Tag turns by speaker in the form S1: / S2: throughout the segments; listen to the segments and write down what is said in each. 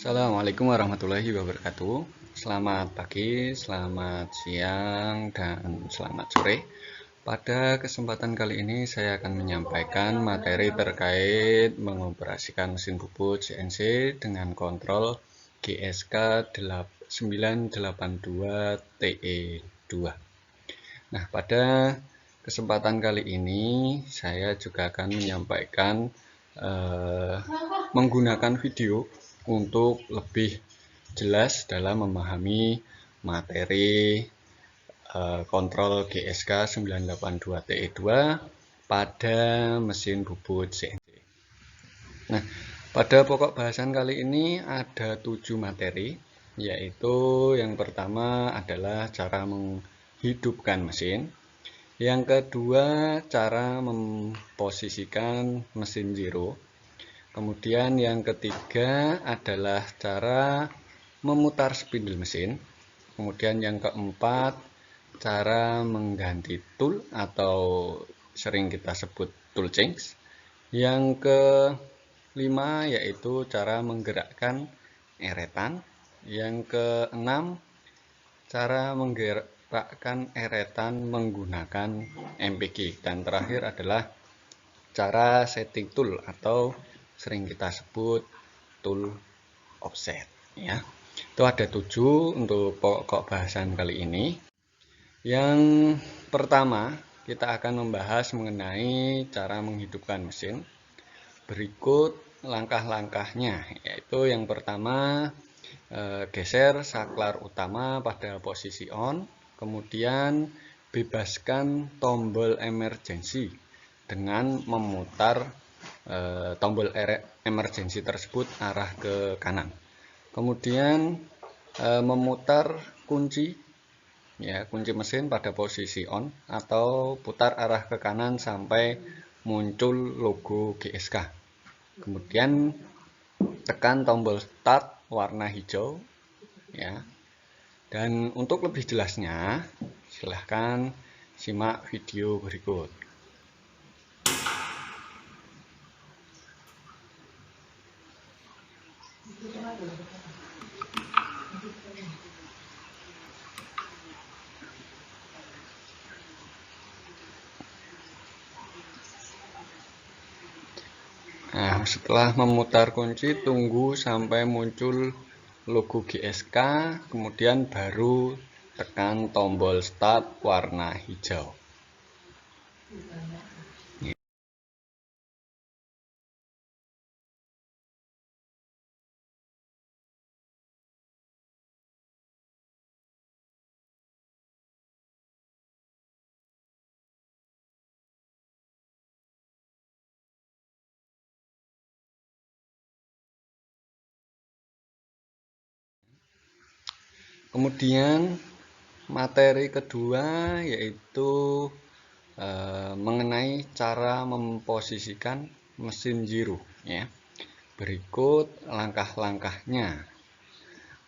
S1: Assalamualaikum warahmatullahi wabarakatuh. Selamat pagi, selamat siang, dan selamat sore. Pada kesempatan kali ini saya akan menyampaikan materi terkait mengoperasikan mesin bubut CNC dengan kontrol GSK 982TE2. Nah, pada kesempatan kali ini saya juga akan menyampaikan menggunakan video untuk lebih jelas dalam memahami materi kontrol GSK 982TE2 pada mesin bubut CNC. Nah, pada pokok bahasan kali ini ada 7 materi, yaitu yang pertama adalah cara menghidupkan mesin, yang kedua cara memposisikan mesin zero, kemudian yang ketiga adalah cara memutar spindle mesin, kemudian yang keempat cara mengganti tool atau sering kita sebut tool change, yang kelima yaitu cara menggerakkan eretan, yang keenam cara menggerakkan eretan menggunakan MPG, dan terakhir adalah cara setting tool atau sering kita sebut tool offset, ya. Itu ada 7 untuk pokok bahasan kali ini. Yang pertama, kita akan membahas mengenai cara menghidupkan mesin. Berikut langkah-langkahnya, yaitu yang pertama, geser saklar utama pada posisi on, kemudian bebaskan tombol emergency dengan memutar tombol emergency tersebut arah ke kanan. Kemudian memutar kunci, ya, kunci mesin pada posisi on atau putar arah ke kanan sampai muncul logo GSK. Kemudian tekan tombol start warna hijau, ya. Dan untuk lebih jelasnya, silahkan simak video berikut. Nah, setelah memutar kunci, tunggu sampai muncul logo GSK, kemudian baru tekan tombol start warna hijau. Kemudian materi kedua yaitu mengenai cara memposisikan mesin zero, ya. Berikut langkah-langkahnya.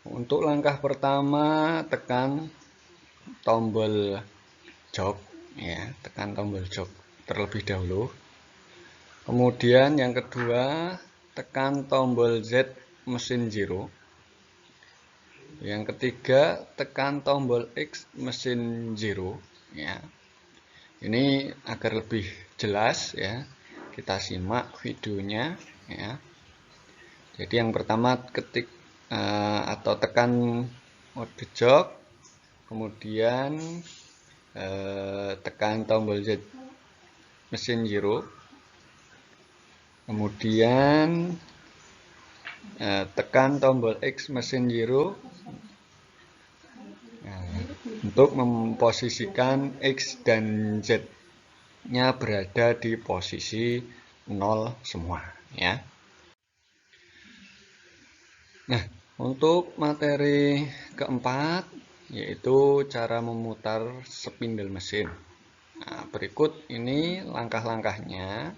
S1: Untuk langkah pertama, tekan tombol jog, ya, tekan tombol jog terlebih dahulu. Kemudian yang kedua, tekan tombol Z mesin zero. Yang ketiga, tekan tombol X mesin zero, ya. Ini agar lebih jelas, ya, kita simak videonya, ya. Jadi yang pertama ketik atau tekan mode jog, kemudian tekan tombol Z mesin zero, kemudian tekan tombol X mesin zero untuk memposisikan X dan Z-nya berada di posisi 0 semua, ya. Nah, untuk materi keempat yaitu cara memutar spindle mesin. Nah, berikut ini langkah-langkahnya.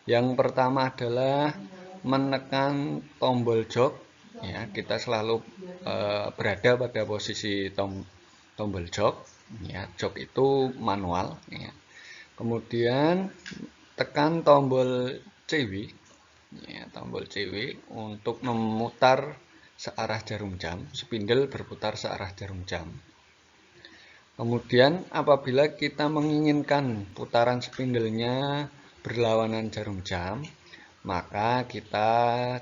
S1: Yang pertama adalah menekan tombol jog, ya. Kita selalu berada pada posisi tombol jog, ya. Jog itu manual, ya. Kemudian tekan tombol CW, ya, tombol CW untuk memutar searah jarum jam, spindle berputar searah jarum jam. Kemudian apabila kita menginginkan putaran spindlenya berlawanan jarum jam, maka kita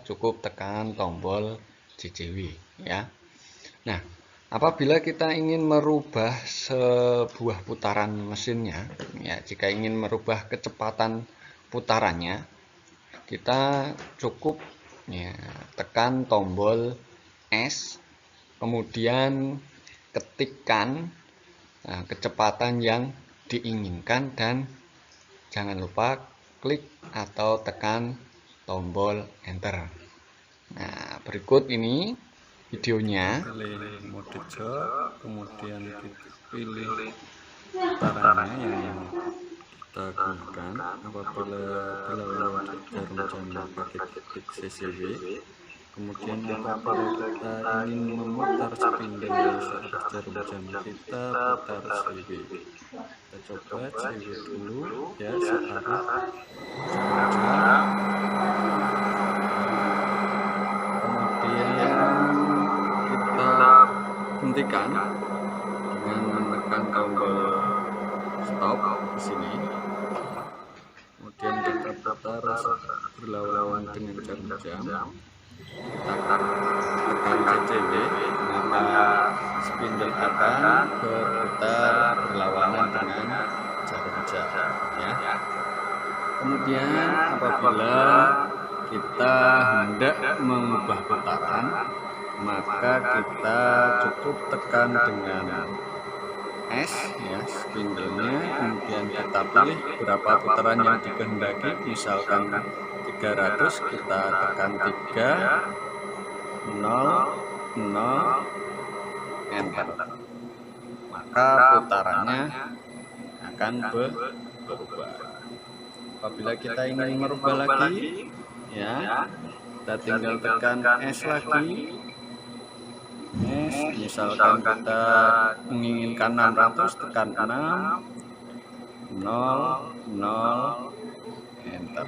S1: cukup tekan tombol JJW ya. Nah, apabila kita ingin merubah sebuah putaran mesinnya, ya, jika ingin merubah kecepatan putarannya, kita cukup ya, tekan tombol S, kemudian ketikkan kecepatan yang diinginkan dan jangan lupa klik atau tekan tombol enter. Nah, berikut ini videonya.
S2: Pilih mode jok, kemudian kita pilih putarannya yang kita gunakan. Apabila berlawanan jarum jam maka kita klik CCW. Kemudian apabila kita ingin memutar spindle searah jarum jam, kita putar CW. Kita coba CW dulu ya, searah jarum jam. Hentikan dengan menekan tombol stop di sini. Kemudian kita putar berlawanan dengan jarum jam. Kita tekan CCW, maka spindle akan berputar berlawanan dengan jarum jam. Ya. Kemudian apabila kita hendak mengubah putaran, maka kita cukup tekan dengan S ya spindlenya, kemudian kita pilih berapa putaran yang dikehendaki, misalkan 300, kita tekan 3, 0, 0, enter, maka putarannya akan berubah. Apabila kita ingin merubah lagi ya, kita tinggal tekan S lagi. Misalkan kita menginginkan 600, tekan 6, 0, 0, enter,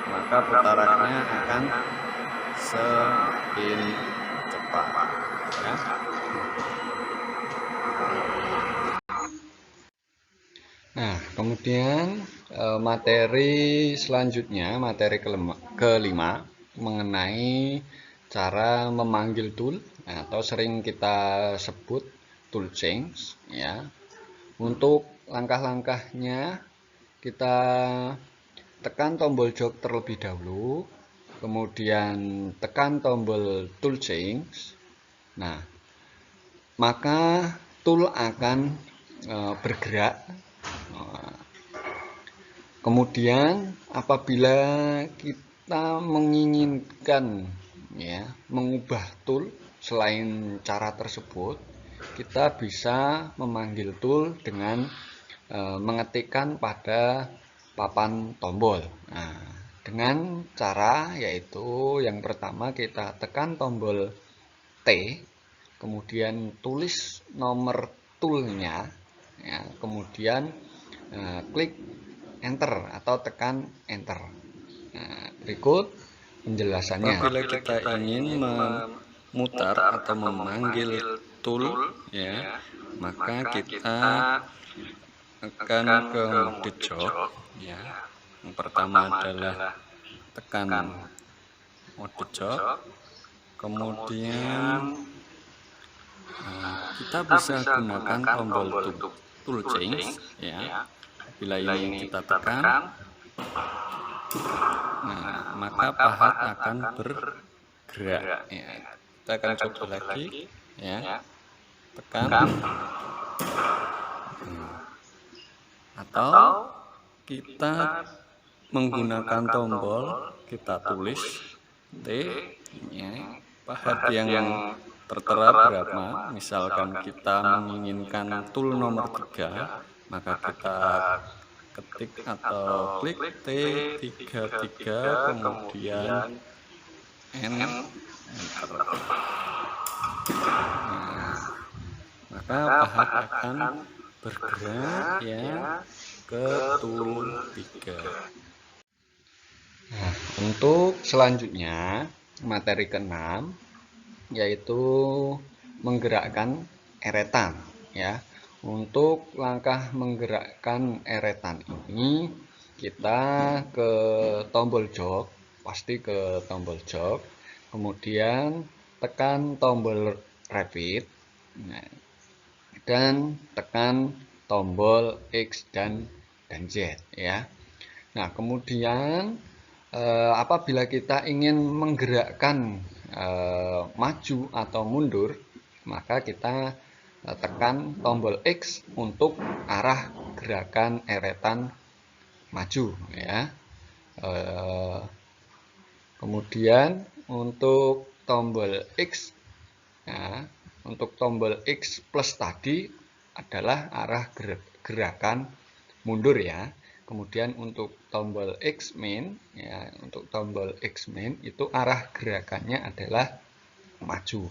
S2: maka putarannya akan semakin cepat ya.
S1: Nah, kemudian materi selanjutnya, materi kelima mengenai cara memanggil tool atau sering kita sebut tool change ya. Untuk langkah-langkahnya kita tekan tombol jok terlebih dahulu, kemudian tekan tombol tool change. Nah, maka tool akan bergerak. Kemudian apabila kita menginginkan ya mengubah tool selain cara tersebut, kita bisa memanggil tool dengan mengetikkan pada papan tombol. Nah, dengan cara yaitu yang pertama kita tekan tombol T, kemudian tulis nomor toolnya ya, kemudian klik enter atau tekan enter. Nah, berikut penjelasannya.
S2: Apabila kita ingin memutar atau memanggil tool ya, maka kita akan ke mode jok ya. Yang pertama adalah tekan mode jok, kemudian kita bisa gunakan tombol tool change ya. Bila ini kita tekan, nah, maka pahat akan bergerak ya. Kita akan coba lagi ya, tekan atau kita menggunakan tombol, kita tulis T ya, pahat yang tertera berapa. Misalkan kita menginginkan tool nomor 3, maka kita ketik atau klik T33, kemudian enter. Nah, maka pahat akan bergerak ya ke tool 3.
S1: Nah, untuk selanjutnya materi ke-6 yaitu menggerakkan eretan ya. Untuk langkah menggerakkan eretan ini kita ke tombol jok, pasti ke tombol jok, kemudian tekan tombol repeat, dan tekan tombol X dan Z ya. Nah, kemudian apabila kita ingin menggerakkan maju atau mundur, maka kita tekan tombol X untuk arah gerakan eretan maju ya. Kemudian untuk tombol X, ya, untuk tombol X plus tadi adalah arah gerakan mundur ya. Kemudian untuk tombol X min, ya, untuk tombol X min itu arah gerakannya adalah maju.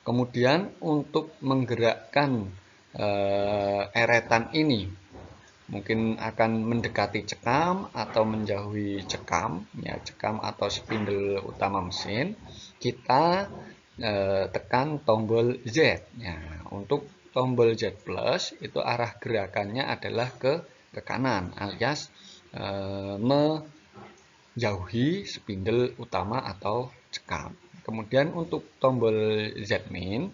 S1: Kemudian untuk menggerakkan eretan ini mungkin akan mendekati cekam atau menjauhi cekam, ya, cekam atau spindle utama mesin, kita tekan tombol Z. Ya, untuk tombol Z plus itu arah gerakannya adalah ke kanan, alias menjauhi spindle utama atau cekam. Kemudian untuk tombol Z min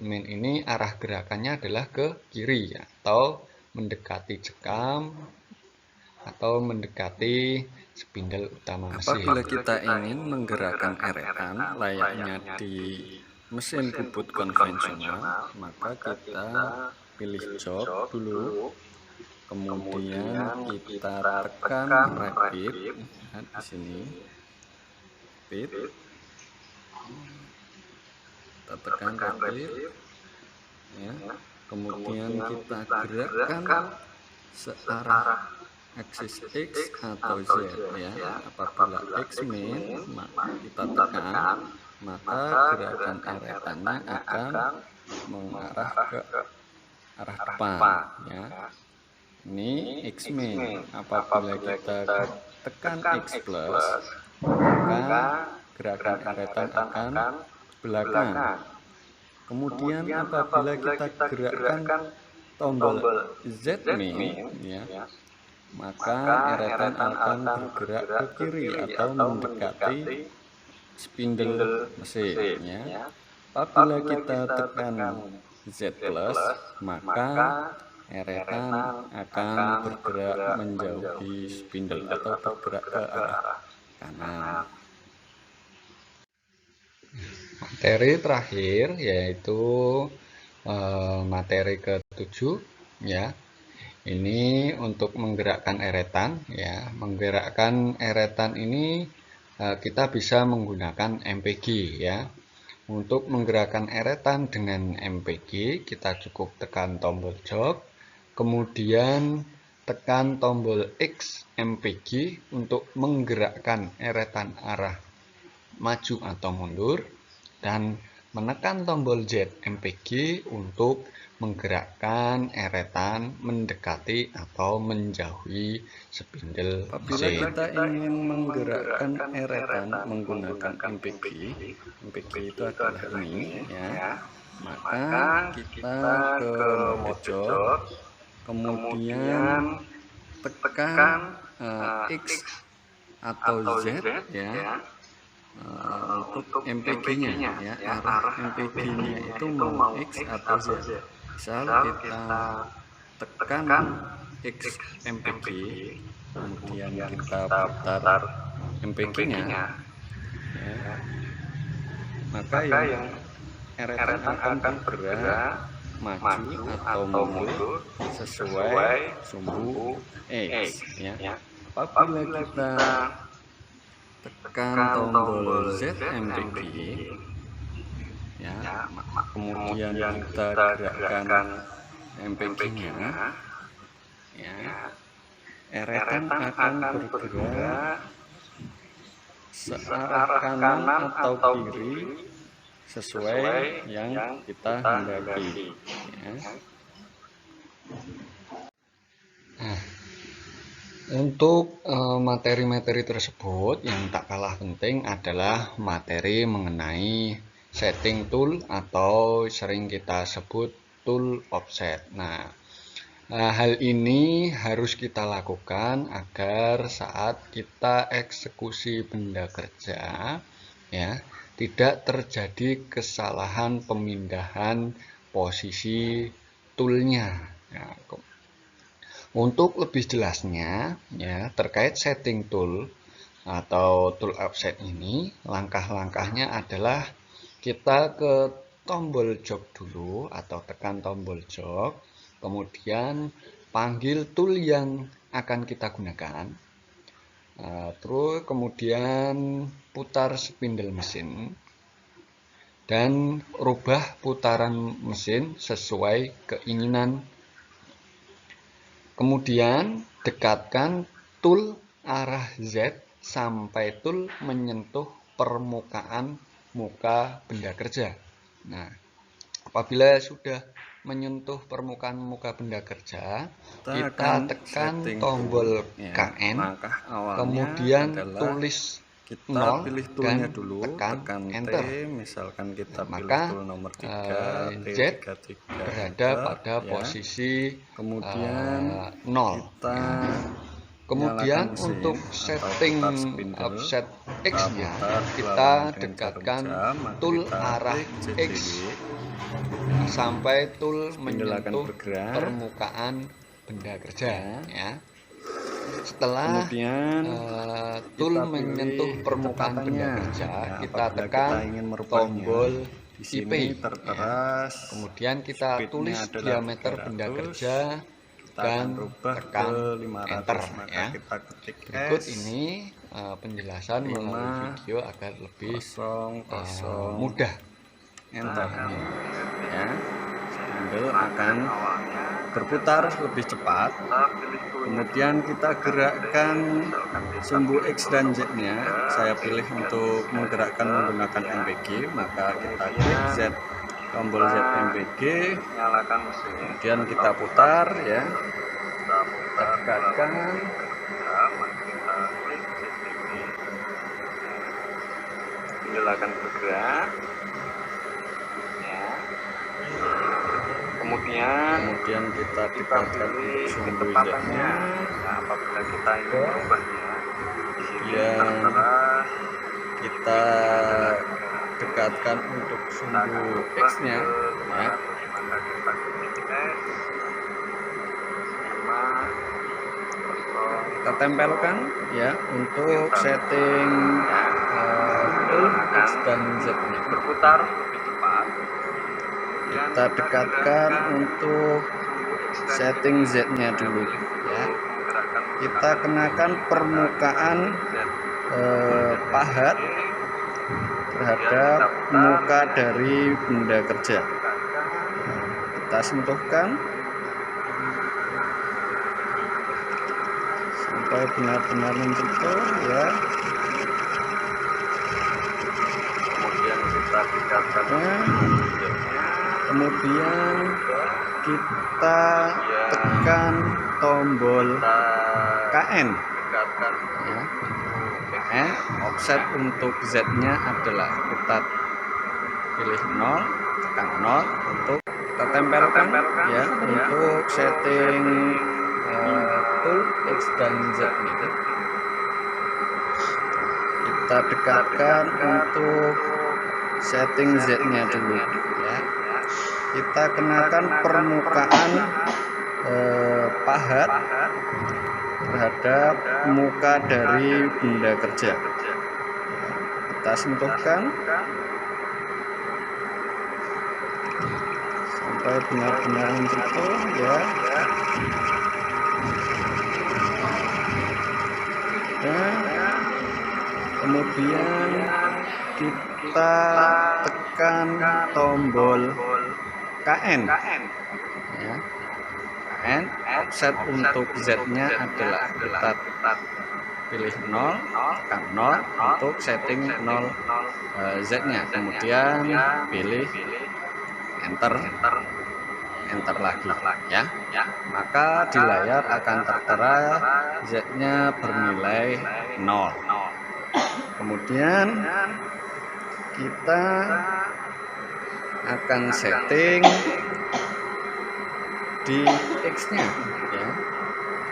S1: ini arah gerakannya adalah ke kiri atau mendekati cekam atau mendekati spindle utama mesin.
S2: Apabila kita ingin menggerakkan eretan layaknya di mesin bubut konvensional, maka kita pilih jok dulu, kemudian kita tekan repeat ya, di sini, repeat. Kita tekan repeat ya. Kemudian kita gerakkan searah aksis X atau Z ya. Apabila X min kita tekan, maka gerakan eretannya akan mengarah ke arah depan ya. Ini X min. Apabila kita tekan X plus, maka gerakan eretan akan belakang. Kemudian apabila kita gerakkan tombol Z min ya, maka eretan akan bergerak ke kiri atau mendekati spindle mesin ya. Apabila kita tekan Z plus, maka eretan akan bergerak menjauhi spindle atau bergerak ke arah kanan.
S1: Materi terakhir yaitu materi ke-7 ya. Ini untuk menggerakkan eretan ya. Menggerakkan eretan ini kita bisa menggunakan MPG ya. Untuk menggerakkan eretan dengan MPG kita cukup tekan tombol jok, kemudian tekan tombol X MPG untuk menggerakkan eretan arah maju atau mundur, dan menekan tombol Z MPG untuk menggerakkan eretan mendekati atau menjauhi spindle mesin.
S2: Apabila kita ingin menggerakkan eretan menggunakan MPG itu adalah ini ya, maka kita ke mode jok, kemudian tekan X atau Z ya. Untuk MPG-nya ya, arah MPG-nya itu mau X atau Z. Misal kita tekan X MPG, kemudian kita putar MPG-nya ya, maka yang eretan akan bergerak maju atau mundur sesuai sumbu X ya. Apabila kita tekan tombol Z MPG ya, kemudian kita gerakkan MPG-nya ya, eretan akan bergerak searah kanan atau kiri sesuai yang kita hendaki ya.
S1: Untuk materi-materi tersebut yang tak kalah penting adalah materi mengenai setting tool atau sering kita sebut tool offset. Nah, hal ini harus kita lakukan agar saat kita eksekusi benda kerja, ya, tidak terjadi kesalahan pemindahan posisi toolnya. Nah, untuk lebih jelasnya, ya, terkait setting tool atau tool offset ini, langkah-langkahnya adalah kita ke tombol jok dulu atau tekan tombol jok, kemudian panggil tool yang akan kita gunakan, terus kemudian putar spindle mesin dan rubah putaran mesin sesuai keinginan. Kemudian dekatkan tool arah Z sampai tool menyentuh permukaan muka benda kerja. Nah, apabila sudah menyentuh permukaan muka benda kerja, kita tekan tombol KN, kemudian tulis
S2: kita pilih toolnya
S1: dan
S2: dulu, tekan
S1: Enter.
S2: Misalkan kita pilih
S1: Maka
S2: tool nomor 3,
S1: Z berada pada posisi
S2: kemudian
S1: 0. Kemudian untuk setting offset X-nya, kita dekatkan tool arah X sampai tool menyentuh permukaan benda kerja, ya. Setelah tool menyentuh permukaan benda kerja, kita tekan tombol IP, ya. Kemudian kita tulis diameter benda kerja dan tekan Enter, ya. Berikut ini penjelasan melalui video agar lebih mudah.
S2: Enter, ya. Spindle akan berputar lebih cepat. Kemudian kita gerakkan sumbu X dan Z nya. Saya pilih untuk menggerakkan menggunakan MPG, maka kita klik Z, tombol Z MPG, kemudian kita putar, ya. Kita dekatkan, spindle akan bergerak, ya. Kemudian kita dekatkan sumbu Z-nya. Nah, apabila kita ingin merubahnya, kemudian kita dekatkan untuk sumbu X-nya, ya. Kita tempelkan, ya, untuk setting tool X dan Z-nya. Berputar lebih cepat. Kita dekatkan untuk setting Z-nya dulu, ya. Kita kenakan permukaan pahat terhadap muka dari benda kerja. Kita sentuhkan sampai benar-benar menyentuh, ya. Kemudian kita dekatkan, kemudian kita tekan tombol KN, ya. KN, offset untuk Z-nya adalah kita pilih 0, tekan 0 untuk kita tempelkan, ya, untuk setting tool X dan Z itu. Kita dekatkan untuk setting Z-nya dulu, ya. Kita kenakan permukaan pahat terhadap muka dari benda kerja. Kita sentuhkan sampai benar-benar menyentuh, ya. Dan kemudian kita tekan tombol KN, ya. KN, offset untuk Z-nya adalah kita pilih 0, tekan 0 untuk setting 0 Z-nya, kemudian pilih Enter lagi, ya. Maka di layar akan tertera Z-nya bernilai 0. Kemudian kita
S1: akan setting di X-nya ya,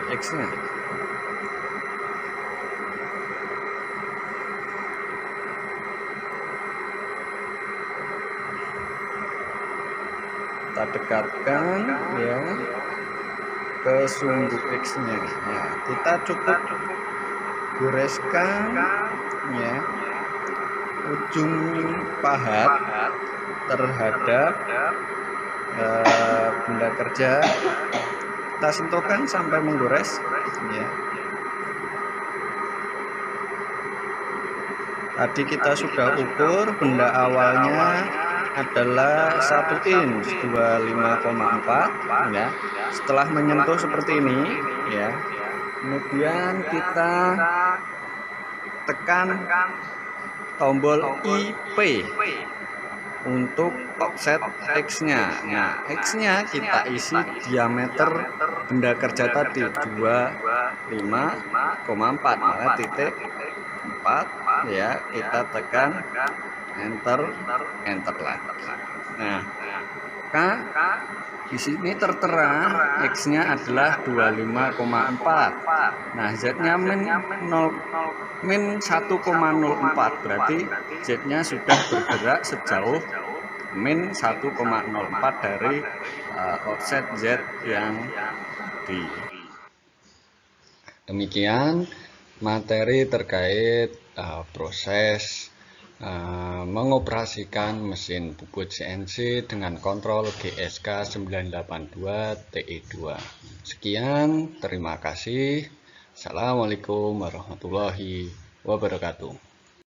S1: di X-nya. Kita dekatkan ya ke sumbu X-nya. Nah, kita cukup goreskan ya ujung pahat terhadap benda kerja. Kita sentuhkan sampai menggores ya. Tadi kita sudah ukur benda awalnya adalah 1 inch 25,4 ya. Setelah menyentuh seperti ini ya, kemudian kita tekan tombol IP untuk offset X-nya. Nah, X-nya kita isi diameter benda kerja tadi 25,4, maka titik 4 ya, kita tekan enter lagi. Nah, di sini tertera X-nya adalah 25,4. Nah, Z-nya min 1,04, berarti Z-nya sudah bergerak sejauh min 1,04 dari offset Z yang di. Demikian materi terkait proses mengoperasikan mesin bubut CNC dengan kontrol GSK 982 TE2. Sekian, terima kasih. Assalamualaikum warahmatullahi wabarakatuh.